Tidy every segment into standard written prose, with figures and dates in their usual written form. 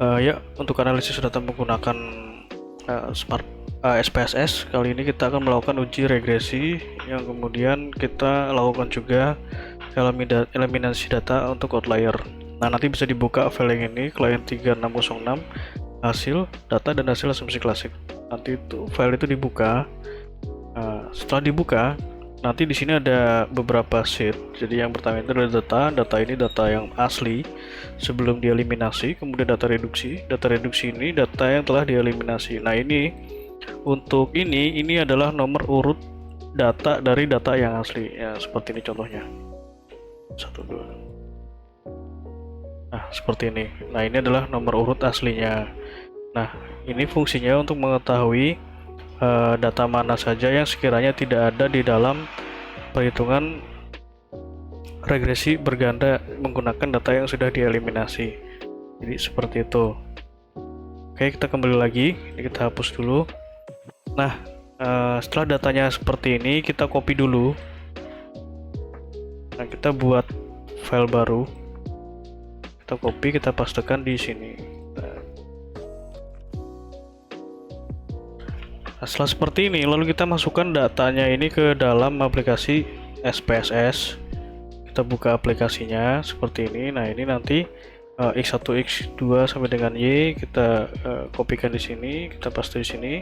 Ya, untuk analisis data menggunakan SPSS, kali ini kita akan melakukan uji regresi yang kemudian kita lakukan juga eliminasi data untuk outlier. Nah, nanti bisa dibuka file yang ini, client 3606, hasil data dan hasil asumsi klasik. Nanti itu file itu dibuka. Setelah dibuka, nanti di sini ada beberapa sheet. Jadi yang pertama itu adalah data ini data yang asli sebelum dieliminasi, kemudian data reduksi. Data reduksi ini data yang telah dieliminasi. Nah, ini untuk ini adalah nomor urut data dari data yang asli. Ya, seperti ini contohnya. 1 2. Nah, seperti ini. Nah, ini adalah nomor urut aslinya. Nah, ini fungsinya untuk mengetahui data mana saja yang sekiranya tidak ada di dalam perhitungan regresi berganda menggunakan data yang sudah dieliminasi. Jadi seperti itu. Oke, kita kembali lagi. Ini kita hapus dulu. Nah, setelah datanya seperti ini, kita copy dulu. Nah, kita buat file baru. Kita copy, kita pastekan di sini. Nah, setelah seperti ini, lalu kita masukkan datanya ini ke dalam aplikasi SPSS. Kita buka aplikasinya seperti ini. Nah, ini nanti X1, X2 sampai dengan Y kita kopikan di sini, kita paste di sini.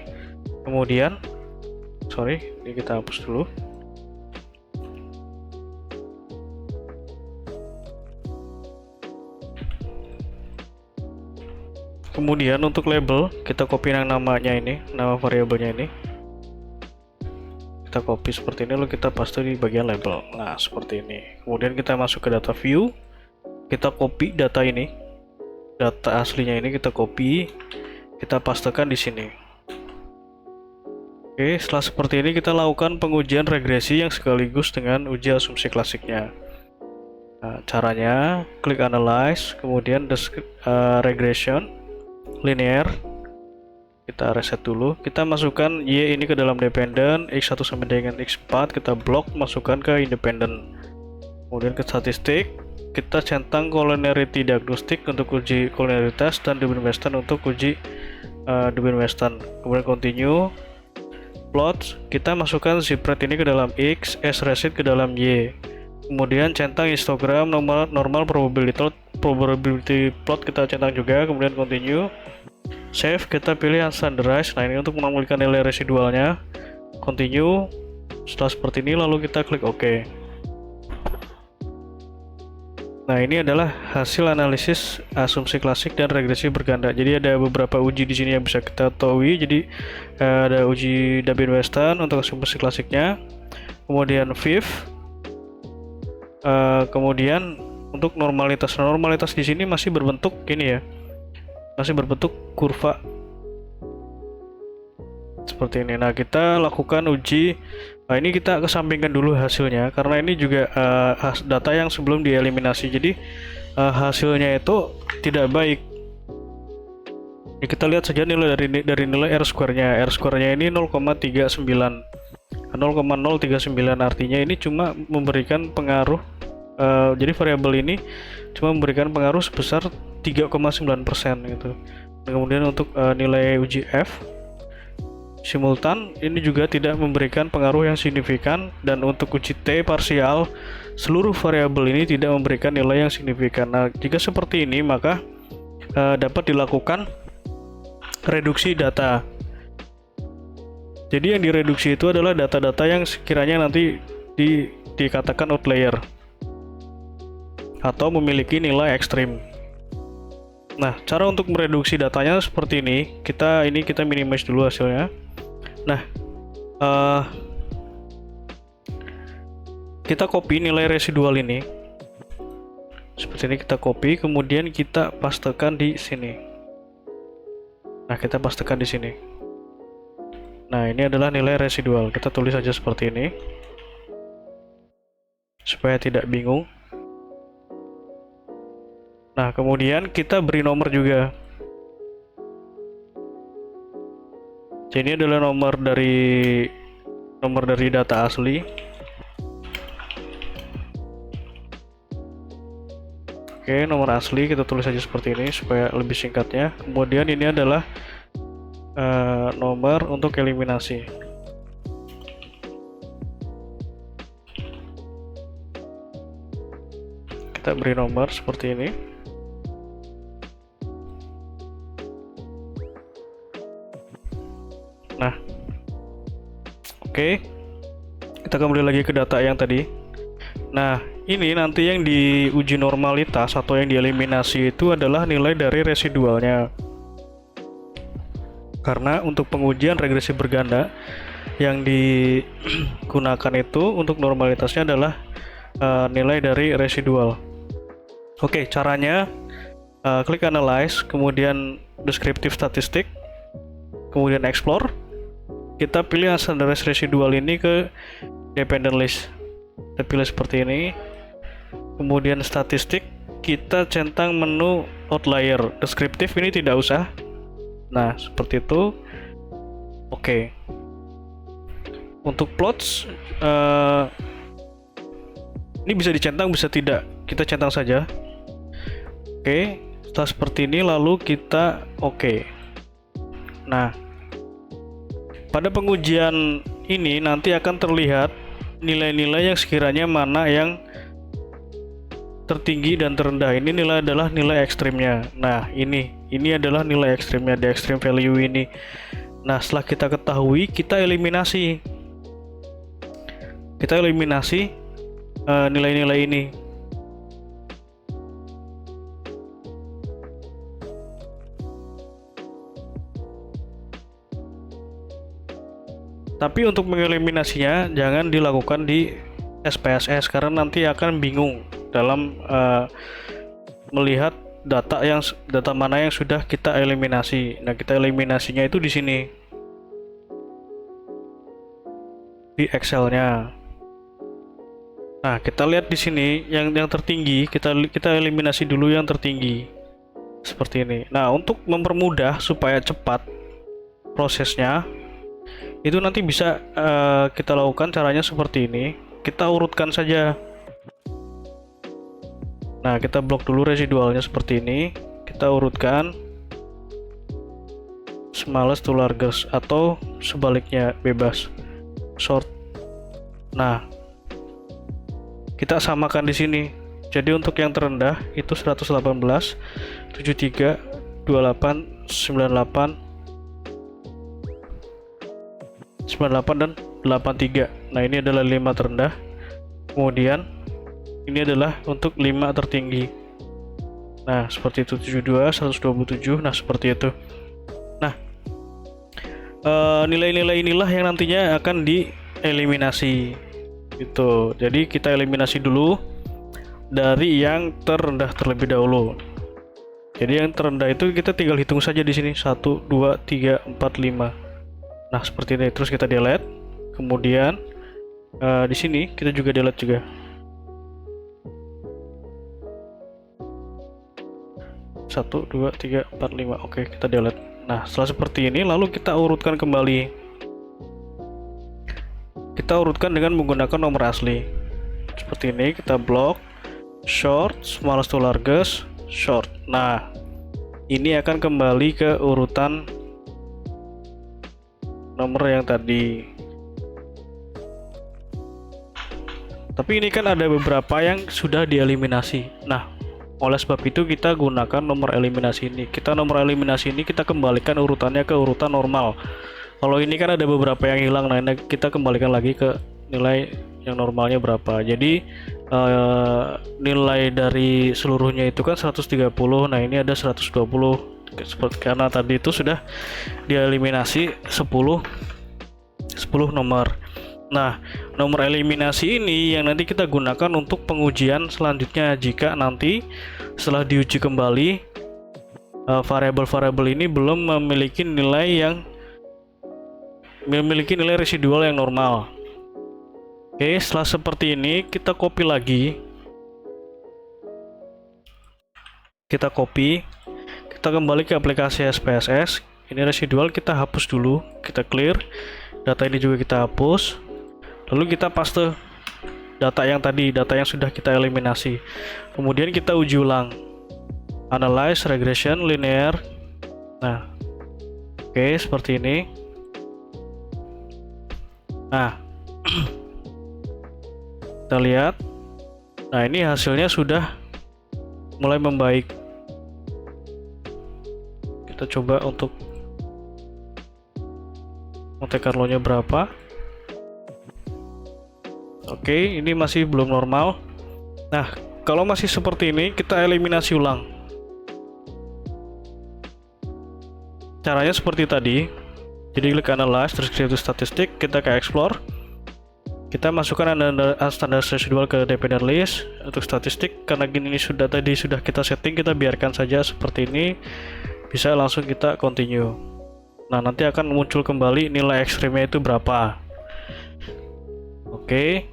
Kemudian, ini kita hapus dulu. Kemudian untuk label, kita copy yang namanya ini, nama variabelnya ini. Kita copy seperti ini, lalu kita paste di bagian label. Nah, seperti ini. Kemudian kita masuk ke data view, kita copy data ini, data aslinya ini kita copy, kita pastekan di sini. Oke, setelah seperti ini kita lakukan pengujian regresi yang sekaligus dengan uji asumsi klasiknya. Nah, caranya klik analyze, kemudian regression linear, kita reset dulu, kita masukkan Y ini ke dalam dependent, X1 sampai dengan X4 kita blok, masukkan ke independent. Kemudian ke statistik, kita centang collinearity diagnostik untuk uji collinearitas dan Debye Weston untuk uji Debye Weston. Kemudian continue, plot, kita masukkan zipret ini ke dalam X, sResit ke dalam Y. Kemudian centang histogram normal probability plot kita centang juga. Kemudian continue, save, kita pilih standardize. Nah, ini untuk memulihkan nilai residualnya. Continue. Setelah seperti ini lalu kita klik OK. Nah, ini adalah hasil analisis asumsi klasik dan regresi berganda. Jadi ada beberapa uji di sini yang bisa kita ketahui. Jadi ada uji Debye Weston untuk asumsi klasiknya. Kemudian fifth. Kemudian untuk normalitas di sini masih berbentuk ini ya, masih berbentuk kurva seperti ini. Nah, kita lakukan uji. Nah, ini kita kesampingkan dulu hasilnya karena ini juga data yang sebelum dieliminasi, jadi hasilnya itu tidak baik. Ini kita lihat saja nilai dari nilai R-square-nya. R-square-nya ini 0,39. 0,039 artinya ini cuma memberikan pengaruh, jadi variabel ini cuma memberikan pengaruh sebesar 3,9% gitu. Kemudian untuk nilai uji F simultan ini juga tidak memberikan pengaruh yang signifikan, dan untuk uji T parsial seluruh variabel ini tidak memberikan nilai yang signifikan. Nah, jika seperti ini maka dapat dilakukan reduksi data. Jadi yang direduksi itu adalah data-data yang sekiranya nanti dikatakan outlier atau memiliki nilai ekstrim. Nah, cara untuk mereduksi datanya seperti ini. Kita minimize dulu hasilnya. Nah, kita copy nilai residual ini. Seperti ini kita copy, kemudian kita pastekan di sini. Nah, kita pastekan di sini. Nah, ini adalah nilai residual. Kita tulis saja seperti ini supaya tidak bingung. Nah, kemudian kita beri nomor juga. Jadi ini adalah nomor dari data asli. Oke, nomor asli kita tulis saja seperti ini supaya lebih singkatnya. Kemudian ini adalah nomor untuk eliminasi. Kita beri nomor seperti ini. Nah, oke, kita kembali lagi ke data yang tadi. Nah, ini nanti yang diuji normalitas atau yang dieliminasi itu adalah nilai dari residualnya. Karena untuk pengujian regresi berganda yang digunakan itu untuk normalitasnya adalah nilai dari residual. Oke, caranya klik analyze, kemudian descriptive statistic, kemudian explore. Kita pilih standardized residual ini ke dependent list. Kita pilih seperti ini. Kemudian statistik, kita centang menu outlier. Deskriptif ini tidak usah. Nah, seperti itu. Oke. Untuk plots, ini bisa dicentang, bisa tidak. Kita centang saja. Oke. Setelah seperti ini, lalu kita oke. Nah, pada pengujian ini nanti akan terlihat nilai-nilai yang sekiranya mana yang tertinggi dan terendah. Ini nilai adalah nilai ekstrimnya. Nah, ini adalah nilai ekstrimnya, the extreme value ini. Nah, setelah kita ketahui, kita eliminasi. Kita eliminasi nilai-nilai ini. Tapi untuk mengeliminasinya jangan dilakukan di SPSS karena nanti akan bingung dalam melihat data mana yang sudah kita eliminasi. Nah, kita eliminasinya itu di sini di Excel-nya. Nah, kita lihat di sini yang tertinggi, kita eliminasi dulu yang tertinggi seperti ini. Nah, untuk mempermudah supaya cepat prosesnya, itu nanti bisa kita lakukan caranya seperti ini. Kita urutkan saja. Nah, kita blok dulu residualnya seperti ini. Kita urutkan smallest to largest atau sebaliknya bebas sort. Nah, kita samakan di sini. Jadi untuk yang terendah itu 118, 73, 28, 98, 98 dan 83. Nah, ini adalah 5 terendah. Kemudian ini adalah untuk 5 tertinggi. Nah, seperti itu 72, 127. Nah, seperti itu. Nah, nilai-nilai inilah yang nantinya akan dieliminasi. Gitu. Jadi kita eliminasi dulu dari yang terendah terlebih dahulu. Jadi yang terendah itu kita tinggal hitung saja di sini 1, 2, 3, 4, 5. Nah, seperti ini. Terus kita delete. Kemudian di sini kita juga delete juga. Satu, 2, 3, 4, 5. Oke, kita delete. Nah, setelah seperti ini, lalu kita urutkan kembali. Kita urutkan dengan menggunakan nomor asli. Seperti ini, kita blok, short, smallest to largest, short. Nah, ini akan kembali ke urutan nomor yang tadi. Tapi ini kan ada beberapa yang sudah dieliminasi. Nah, oleh sebab itu kita gunakan nomor eliminasi ini. Nomor eliminasi ini kita kembalikan urutannya ke urutan normal. Kalau ini kan ada beberapa yang hilang, nah ini kita kembalikan lagi ke nilai yang normalnya berapa. Jadi nilai dari seluruhnya itu kan 130. Nah, ini ada 120. Karena tadi itu sudah dieliminasi 10 nomor. Nah, nomor eliminasi ini yang nanti kita gunakan untuk pengujian selanjutnya jika nanti setelah diuji kembali variabel-variabel ini belum memiliki nilai residual yang normal. Oke, setelah seperti ini kita copy lagi. Kita kembali ke aplikasi SPSS. Ini residual kita hapus dulu, kita clear. Data ini juga kita hapus. Lalu kita paste data yang tadi, data yang sudah kita eliminasi. Kemudian kita uji ulang. Analyze, regression, linear. Nah, oke, seperti ini. Nah, kita lihat. Nah, ini hasilnya sudah mulai membaik. Kita coba untuk Monte Carlo-nya berapa. Oke, ini masih belum normal. Nah, kalau masih seperti ini, kita eliminasi ulang. Caranya seperti tadi. Jadi klik Analyze, terus ke statistik, kita ke Explore. Kita masukkan standar residual ke dependent list. Untuk statistik, karena gini ini sudah kita setting, kita biarkan saja seperti ini. Bisa langsung kita continue. Nah, nanti akan muncul kembali nilai ekstrimnya itu berapa. Oke.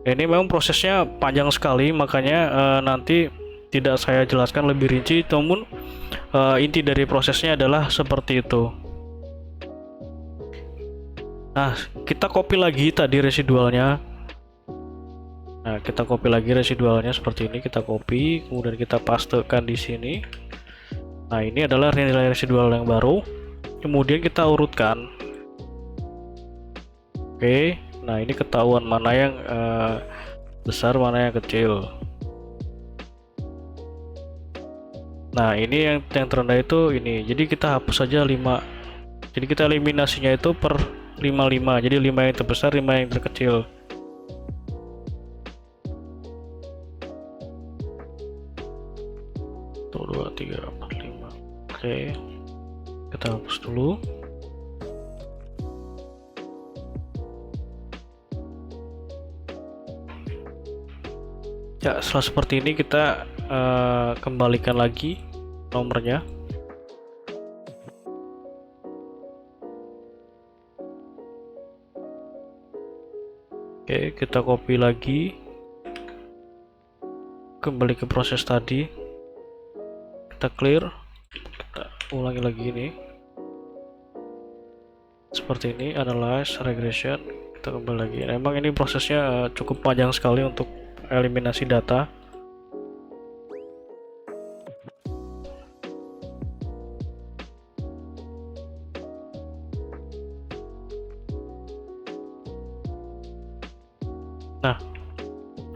Ini memang prosesnya panjang sekali, makanya nanti tidak saya jelaskan lebih rinci, namun inti dari prosesnya adalah seperti itu. Nah, kita copy lagi tadi residualnya. Nah, kita copy lagi residualnya seperti ini, kita copy, kemudian kita pastekan di sini. Nah, ini adalah nilai residual yang baru. Kemudian kita urutkan. Oke. Nah, ini ketahuan mana yang besar, mana yang kecil. Nah, ini yang terendah itu ini. Jadi kita hapus saja 5. Jadi kita eliminasinya itu per 5. Jadi 5 yang terbesar, 5 yang terkecil. Tuh, 2, 3, 4, 5. Oke. Kita hapus dulu. Ya, setelah seperti ini kita kembalikan lagi nomornya. Oke, kita copy lagi, kembali ke proses tadi, kita clear, kita ulangi lagi ini seperti ini. Analyze, regression, kita kembali lagi. Emang ini prosesnya cukup panjang sekali untuk eliminasi data. Nah,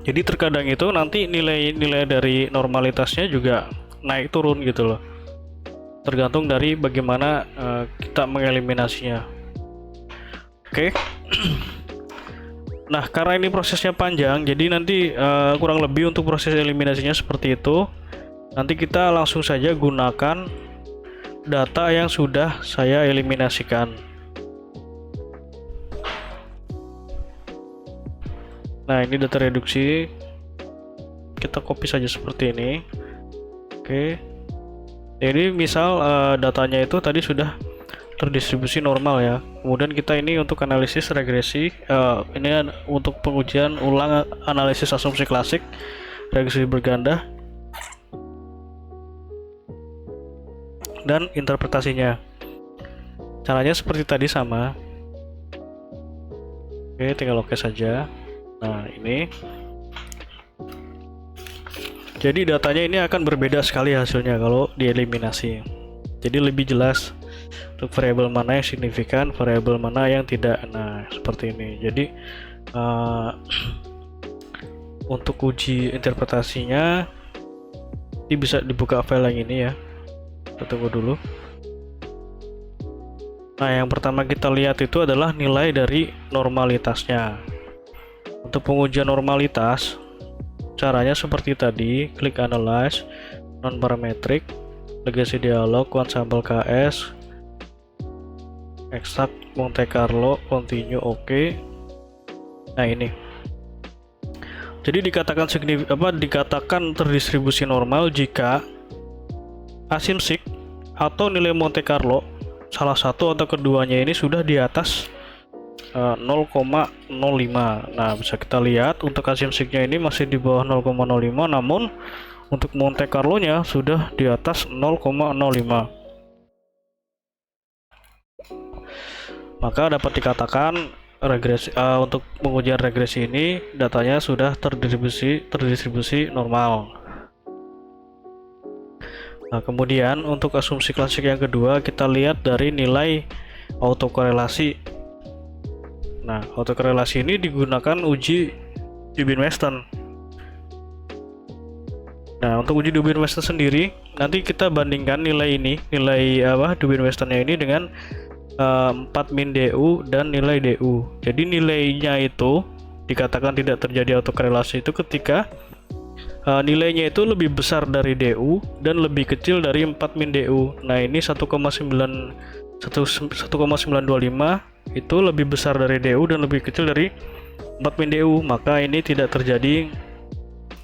jadi terkadang itu nanti nilai dari normalitasnya juga naik turun gitu loh, tergantung dari bagaimana kita mengeliminasinya. Oke. Nah, karena ini prosesnya panjang, jadi nanti kurang lebih untuk proses eliminasinya seperti itu. Nanti kita langsung saja gunakan data yang sudah saya eliminasikan. Nah, ini data reduksi. Kita copy saja seperti ini. Oke. Jadi misal datanya itu tadi sudah terdistribusi normal ya. Kemudian kita ini untuk analisis regresi, ini untuk pengujian ulang analisis asumsi klasik regresi berganda dan interpretasinya. Caranya seperti tadi sama. Oke, tinggal oke saja. Nah, ini jadi datanya ini akan berbeda sekali hasilnya kalau dieliminasi. Jadi lebih jelas untuk variabel mana yang signifikan, variabel mana yang tidak. Nah, seperti ini. Jadi untuk uji interpretasinya ini bisa dibuka file yang ini ya. Kita tunggu dulu. Nah, yang pertama kita lihat itu adalah nilai dari normalitasnya. Untuk pengujian normalitas, caranya seperti tadi, klik Analyze, Non-Parametric, Legacy Dialog, One Sample KS, Exact Monte Carlo, Continue, oke. Nah, ini. Jadi dikatakan terdistribusi normal jika asimsik atau nilai Monte Carlo salah satu atau keduanya ini sudah di atas 0,05. Nah, bisa kita lihat untuk asimsiknya ini masih di bawah 0,05, namun untuk Monte Carlo-nya sudah di atas 0,05. Maka dapat dikatakan untuk pengujian regresi ini datanya sudah terdistribusi normal. Nah, kemudian untuk asumsi klasik yang kedua kita lihat dari nilai autokorelasi. Nah, autokorelasi ini digunakan uji Dubin-Weston. Nah, untuk uji Dubin-Weston sendiri nanti kita bandingkan nilai Dubin-Westonnya ini dengan 4 min DU dan nilai DU. Jadi nilainya itu dikatakan tidak terjadi autokorelasi itu ketika nilainya itu lebih besar dari DU dan lebih kecil dari 4 min DU. Nah, ini 1,925 itu lebih besar dari DU dan lebih kecil dari 4 min DU, maka ini tidak terjadi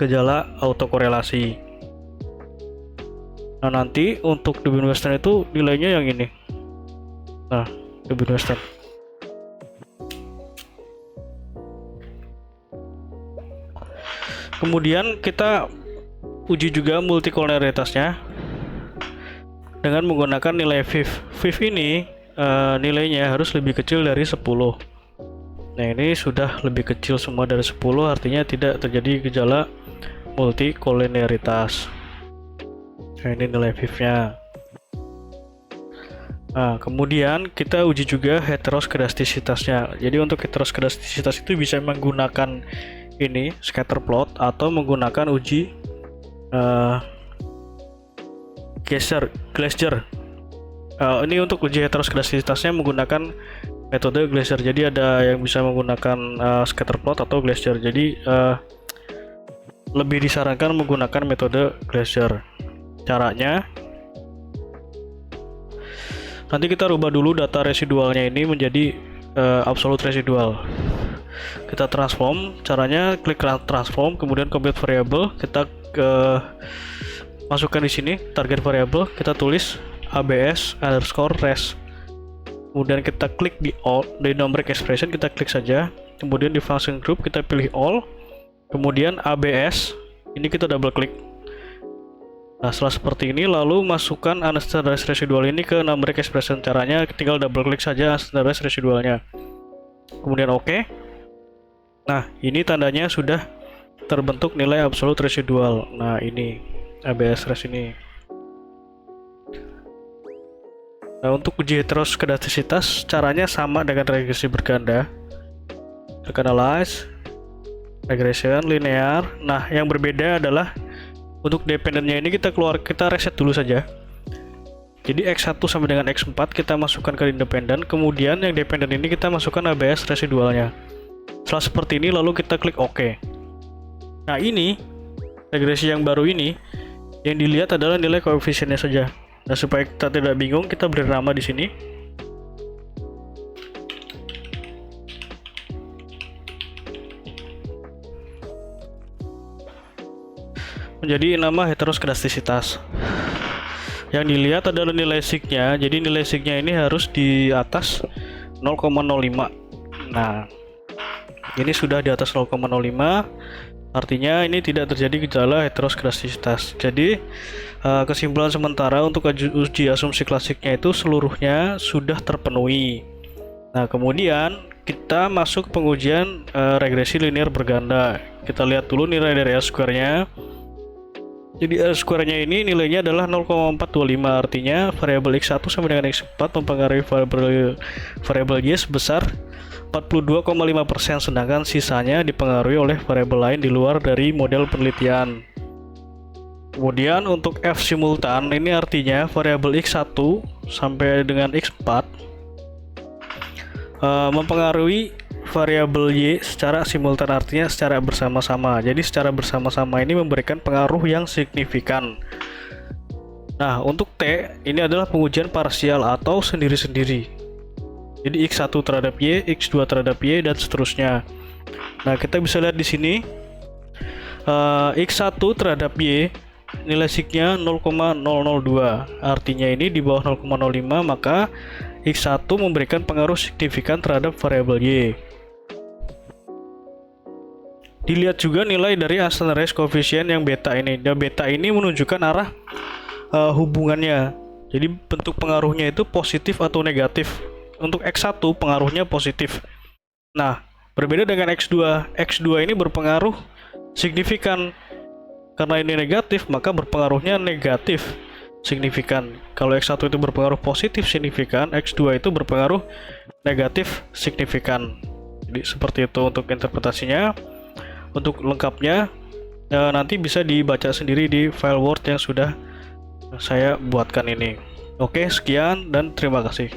gejala autokorelasi. Nah, nanti untuk Dubin-Weston itu nilainya yang ini. Nah, Dubin-Weston. Kemudian kita uji juga multikolonialitasnya dengan menggunakan nilai VIF. VIF ini nilainya harus lebih kecil dari 10. Nah, ini sudah lebih kecil semua dari 10, artinya tidak terjadi gejala multikolonialitas. Nah, ini nilai VIF-nya. Nah, kemudian kita uji juga heteroskedastisitasnya. Jadi untuk heteroskedastisitas itu bisa menggunakan ini scatter plot atau menggunakan uji Glaser. Ini untuk uji heteroskedastisitasnya menggunakan metode Glaser. Jadi ada yang bisa menggunakan scatter plot atau Glaser. Jadi lebih disarankan menggunakan metode Glaser. Caranya nanti kita rubah dulu data residualnya ini menjadi absolute residual. Kita transform, caranya klik transform, kemudian compute variable, kita masukkan di sini target variable, kita tulis abs_res. Kemudian kita klik di all, di numeric expression kita klik saja, kemudian di function group kita pilih all, kemudian abs, ini kita double klik. Nah, setelah seperti ini lalu masukkan unstandardized residual ini ke numeric expression. Caranya tinggal double klik saja unstandardized residualnya, kemudian oke. Nah, ini tandanya sudah terbentuk nilai absolute residual. Nah, ini ABS-RES ini. Nah, untuk uji heteroskedastisitas caranya sama dengan regresi berganda. Klik analyze, regression, linear. Nah, yang berbeda adalah untuk dependennya ini kita reset dulu saja. Jadi X1 sampai dengan X4 kita masukkan ke independen, kemudian yang dependen ini kita masukkan ABS residualnya. Setelah seperti ini lalu kita klik OK. Nah, ini regresi yang baru ini yang dilihat adalah nilai koefisiennya saja. Nah, supaya kita tidak bingung kita beri nama di sini. Menjadi nama heteroskedastisitas. Yang dilihat adalah nilai sig-nya. Jadi nilai sig-nya ini harus di atas 0,05. Nah, ini sudah di atas 0,05, artinya ini tidak terjadi gejala heteroskedastisitas. Jadi kesimpulan sementara untuk uji asumsi klasiknya itu seluruhnya sudah terpenuhi. Nah, kemudian kita masuk pengujian regresi linear berganda. Kita lihat dulu nilai dari R-square-nya. Jadi R-square-nya ini nilainya adalah 0,425, artinya variabel X1 sampai dengan X4 mempengaruhi variabel Y sebesar 42,5%, sedangkan sisanya dipengaruhi oleh variabel lain di luar dari model penelitian. Kemudian untuk F simultan ini artinya variabel X1 sampai dengan X4 mempengaruhi variabel Y secara simultan, artinya secara bersama-sama. Jadi secara bersama-sama ini memberikan pengaruh yang signifikan. Nah, untuk T ini adalah pengujian parsial atau sendiri-sendiri. Jadi X1 terhadap Y, X2 terhadap Y, dan seterusnya. Nah, kita bisa lihat di sini X1 terhadap Y nilai sig-nya 0,002. Artinya ini di bawah 0,05, maka X1 memberikan pengaruh signifikan terhadap variabel Y. Dilihat juga nilai dari unstandardized coefficient yang beta ini. Dan beta ini menunjukkan arah hubungannya. Jadi bentuk pengaruhnya itu positif atau negatif. Untuk X1 pengaruhnya positif. Nah, berbeda dengan X2. X2 ini berpengaruh signifikan. Karena ini negatif, maka berpengaruhnya negatif signifikan. Kalau X1 itu berpengaruh positif signifikan, X2 itu berpengaruh negatif signifikan. Jadi seperti itu untuk interpretasinya. Untuk lengkapnya nanti bisa dibaca sendiri di file Word yang sudah saya buatkan ini. Oke, sekian dan terima kasih.